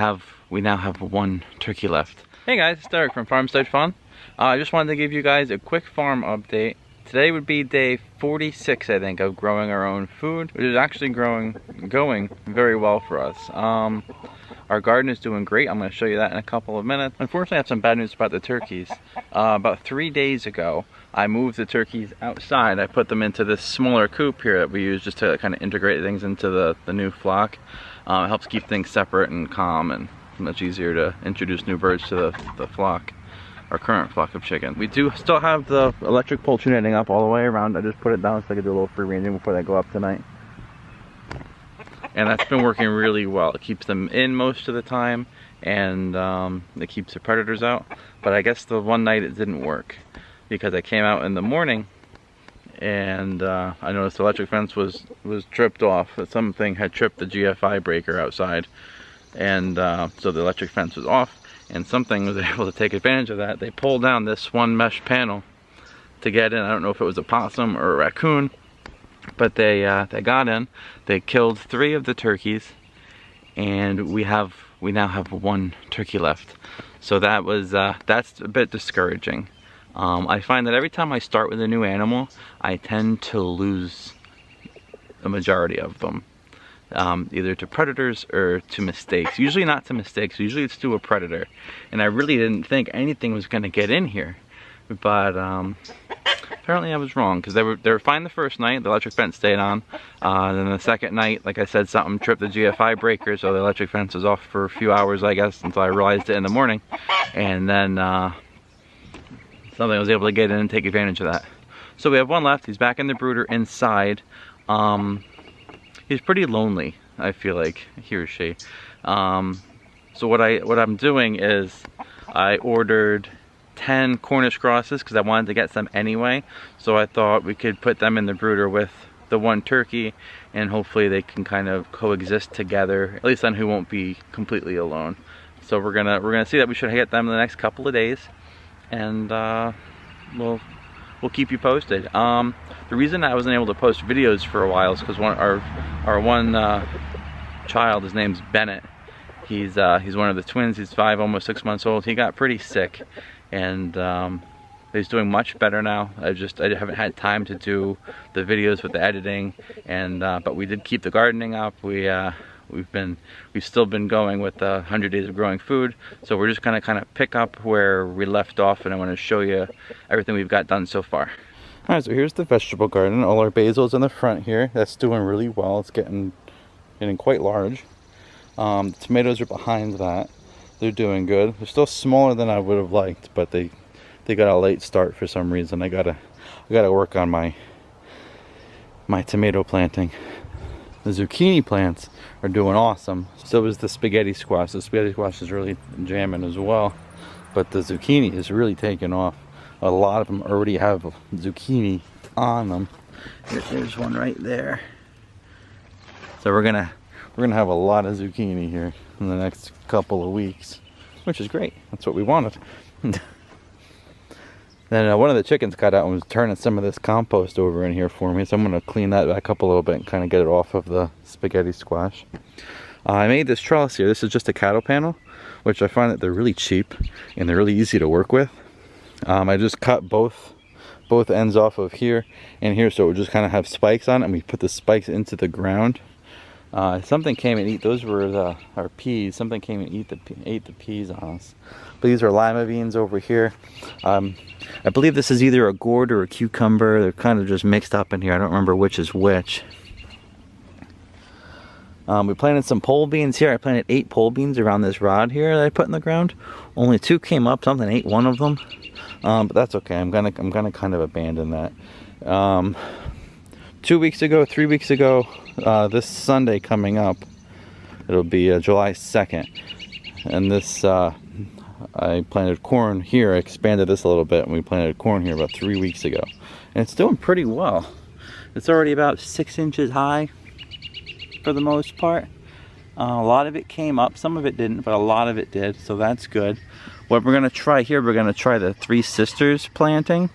now have one turkey left. Hey guys, it's Derek from Farmstead Fun. I just wanted to give you guys a quick farm update. Today would be day 46, I think, of growing our own food, which is actually going very well for us. Our garden is doing great. I'm going to show you that in a couple of minutes. Unfortunately, I have some bad news about the turkeys. About 3 days ago, I moved the turkeys outside. I put them into this smaller coop here that we use just to kind of integrate things into the new flock. It helps keep things separate and calm, and much easier to introduce new birds to the flock, our current flock of chickens. We do still have the electric poultry netting up all the way around. I just put it down so I could do a little free ranging before they go up tonight. And that's been working really well. It keeps them in most of the time, and it keeps the predators out. But I guess the one night it didn't work, because I came out in the morning and I noticed the electric fence was tripped off. Something had tripped the GFI breaker outside, and so the electric fence was off, and something was able to take advantage of that. They pulled down this one mesh panel to get in. I don't know if it was a possum or a raccoon, but they got in. They killed 3 of the turkeys, and we now have one turkey left. So that's a bit discouraging. I find that every time I start with a new animal, I tend to lose a majority of them, either to predators or to mistakes. Usually not to mistakes. Usually it's to a predator, and I really didn't think anything was going to get in here, but apparently I was wrong, because they were fine the first night. The electric fence stayed on. Then the second night, like I said, something tripped the GFI breaker, so the electric fence was off for a few hours, I guess, until I realized it in the morning. And then something was able to get in and take advantage of that. So we have one left. He's back in the brooder inside. He's pretty lonely, I feel like, he or she. So what I'm doing is I ordered 10 Cornish crosses because I wanted to get some anyway. So I thought we could put them in the brooder with the one turkey, and hopefully they can kind of coexist together. At least then he won't be completely alone. So we're gonna see that. We should get them in the next couple of days, and we'll keep you posted. The reason I wasn't able to post videos for a while is because our one child, his name's Bennette. He's one of the twins. He's 5, almost 6 months old. He got pretty sick, and he's doing much better now. I haven't had time to do the videos with the editing, and but we did keep the gardening up. We've still been going with 100 days of growing food, so we're just gonna kind of pick up where we left off, and I want to show you everything we've got done so far. All right, so here's the vegetable garden. All our basil's in the front here. That's doing really well. It's getting quite large. The tomatoes are behind that. They're doing good. They're still smaller than I would have liked, but they got a late start for some reason. I gotta work on my tomato planting. The zucchini plants are doing awesome. So is the spaghetti squash. The spaghetti squash is really jamming as well, but the zucchini is really taking off. A lot of them already have zucchini on them. There's one right there. So we're gonna have a lot of zucchini here in the next couple of weeks, which is great. That's what we wanted. Then one of the chickens got out and was turning some of this compost over in here for me, so I'm going to clean that back up a little bit and kind of get it off of the spaghetti squash. I made this trellis here. This is just a cattle panel, which I find that they're really cheap and they're really easy to work with. I just cut both ends off of here and here, so it would just kind of have spikes on it, and we put the spikes into the ground. Something came and those were our peas. Something came and ate the peas on us. But these are lima beans over here. I believe this is either a gourd or a cucumber. They're kind of just mixed up in here. I don't remember which is which. We planted some pole beans here. I planted 8 pole beans around this rod here that I put in the ground. Only 2 came up. Something ate one of them. But that's okay. I'm gonna kind of abandon that. 3 weeks ago, this Sunday coming up, it'll be July 2nd, and this I planted corn here. I expanded this a little bit, and we planted corn here about 3 weeks ago, and it's doing pretty well. It's already about 6 inches high for the most part. A lot of it came up, some of it didn't, but a lot of it did, so that's good. What we're gonna try here, we're gonna try the 3 Sisters planting.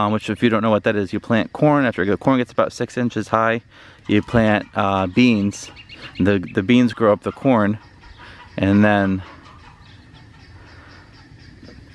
Which, if you don't know what that is, you plant corn. After the corn gets about 6 inches high, you plant beans. The beans grow up the corn, and then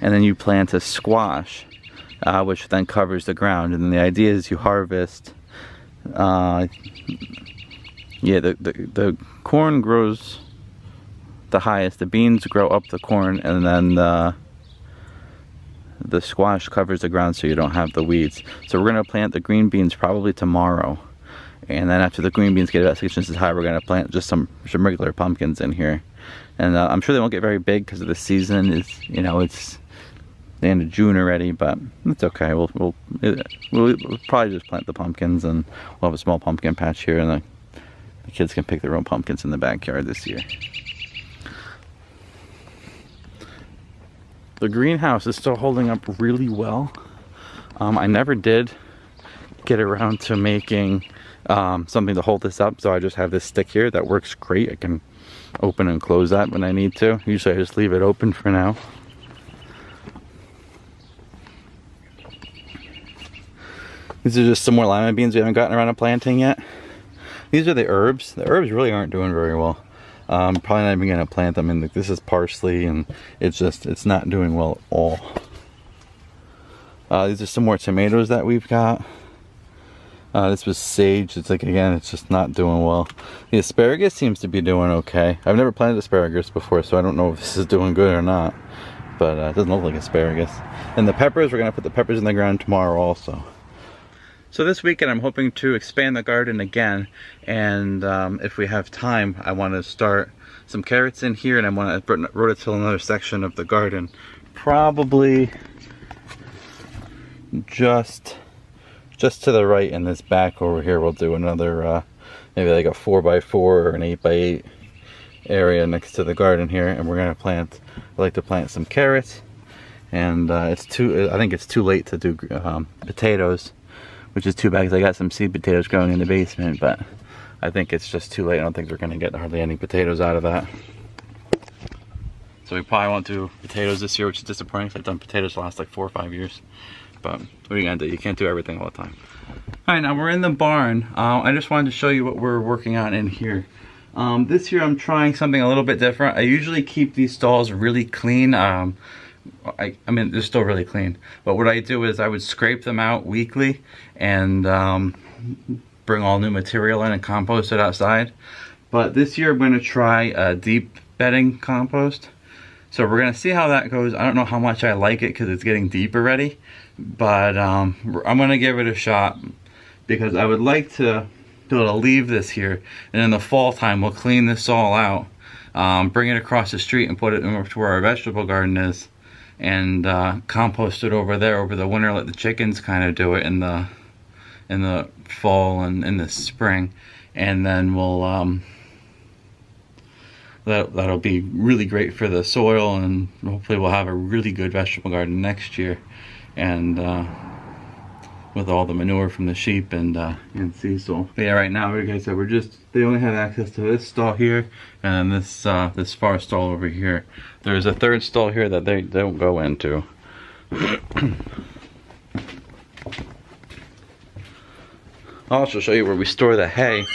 you plant a squash, which then covers the ground. And then the idea is you harvest. Yeah, the corn grows the highest. The beans grow up the corn, and then the squash covers the ground so you don't have the weeds. So we're gonna plant the green beans probably tomorrow, and then after the green beans get about 6 inches high, we're gonna plant just some regular pumpkins in here. And I'm sure they won't get very big because of the season. Is, you know, it's the end of June already, but it's okay. We'll probably just plant the pumpkins, and we'll have a small pumpkin patch here, and the kids can pick their own pumpkins in the backyard this year. The greenhouse is still holding up really well. I never did get around to making something to hold this up, so I just have this stick here that works great. I can open and close that when I need to. Usually I just leave it open for now. These are just some more lima beans we haven't gotten around to planting yet. These are the herbs. The herbs really aren't doing very well. Probably not even gonna plant them. And this is parsley, and it's not doing well at all. These are some more tomatoes that we've got. This was sage. It's like, again, it's just not doing well. The asparagus seems to be doing okay. I've never planted asparagus before, so I don't know if this is doing good or not. But it doesn't look like asparagus. And the peppers, we're gonna put the peppers in the ground tomorrow also. So this weekend I'm hoping to expand the garden again, and if we have time, I want to start some carrots in here, and I want to rototill another section of the garden. Probably just to the right in this back over here, we'll do another maybe like a 4x4 or an 8x8 area next to the garden here, and we're gonna plant. I like to plant some carrots, and I think it's too late to do potatoes, which is too bad because I got some seed potatoes growing in the basement, but I think it's just too late. I don't think we're gonna get hardly any potatoes out of that. So we probably won't do potatoes this year, which is disappointing because I've done potatoes the last like 4 or 5 years. But what are you gonna do? You can't do everything all the time. All right, now we're in the barn. I just wanted to show you what we're working on in here. This year I'm trying something a little bit different. I usually keep these stalls really clean. I mean, they're still really clean, but what I do is I would scrape them out weekly and bring all new material in and compost it outside. But this year I'm going to try a deep bedding compost. So we're going to see how that goes. I don't know how much I like it because it's getting deep already, but I'm going to give it a shot because I would like to be able to leave this here, and in the fall time we'll clean this all out, bring it across the street and put it over to where our vegetable garden is, and compost it over there over the winter. Let the chickens kind of do it in the fall and in the spring, and then we'll that'll be really great for the soil, and hopefully we'll have a really good vegetable garden next year, and with all the manure from the sheep and Cecil. But yeah, right now, like I said, they only have access to this stall here, and this far stall over here. There's a third stall here that they don't go into. I'll also show you where we store the hay.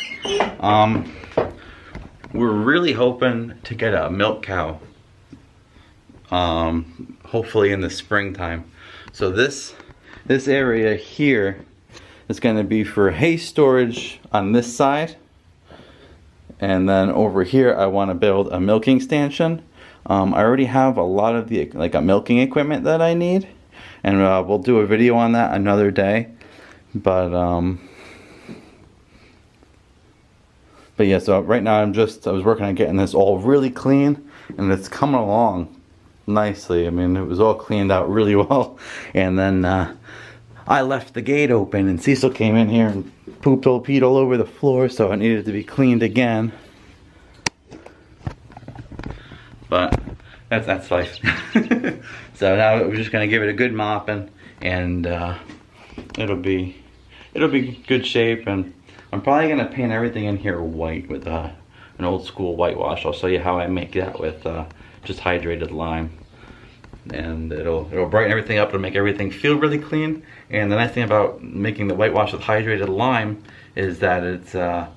We're really hoping to get a milk cow, hopefully in the springtime. So this area here is going to be for hay storage on this side, and then over here I want to build a milking stanchion. I already have a lot of the milking equipment that I need, and we'll do a video on that another day. But yeah, so right now I was working on getting this all really clean, and it's coming along nicely. I mean, it was all cleaned out really well, and then I left the gate open, and Cecil came in here and peed all over the floor, so it needed to be cleaned again. But that's life. So now we're just gonna give it a good mopping, and it'll be good shape. And I'm probably gonna paint everything in here white with an old school whitewash. I'll show you how I make that with just hydrated lime, and it'll brighten everything up. It'll make everything feel really clean. And the nice thing about making the whitewash with hydrated lime is that it's I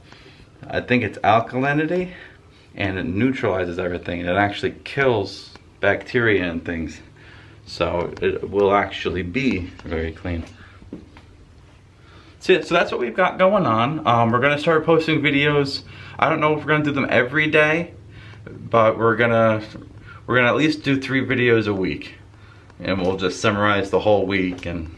think it's alkalinity, and it neutralizes everything. It actually kills bacteria and things. So it will actually be very clean. So that's what we've got going on. We're gonna start posting videos. I don't know if we're gonna do them every day, but we're gonna at least do 3 videos a week, and we'll just summarize the whole week, and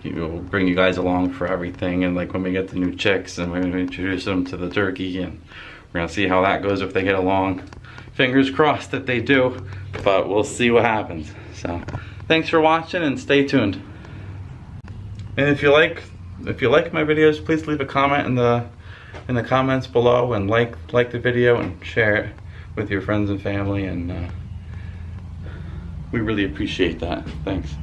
we'll bring you guys along for everything. And like when we get the new chicks, and we're gonna introduce them to the turkey, and we're gonna see how that goes, if they get along. Fingers crossed that they do, but we'll see what happens. So thanks for watching, and stay tuned. And if you like my videos, please leave a comment in the comments below, and like the video and share it with your friends and family, and we really appreciate that. Thanks.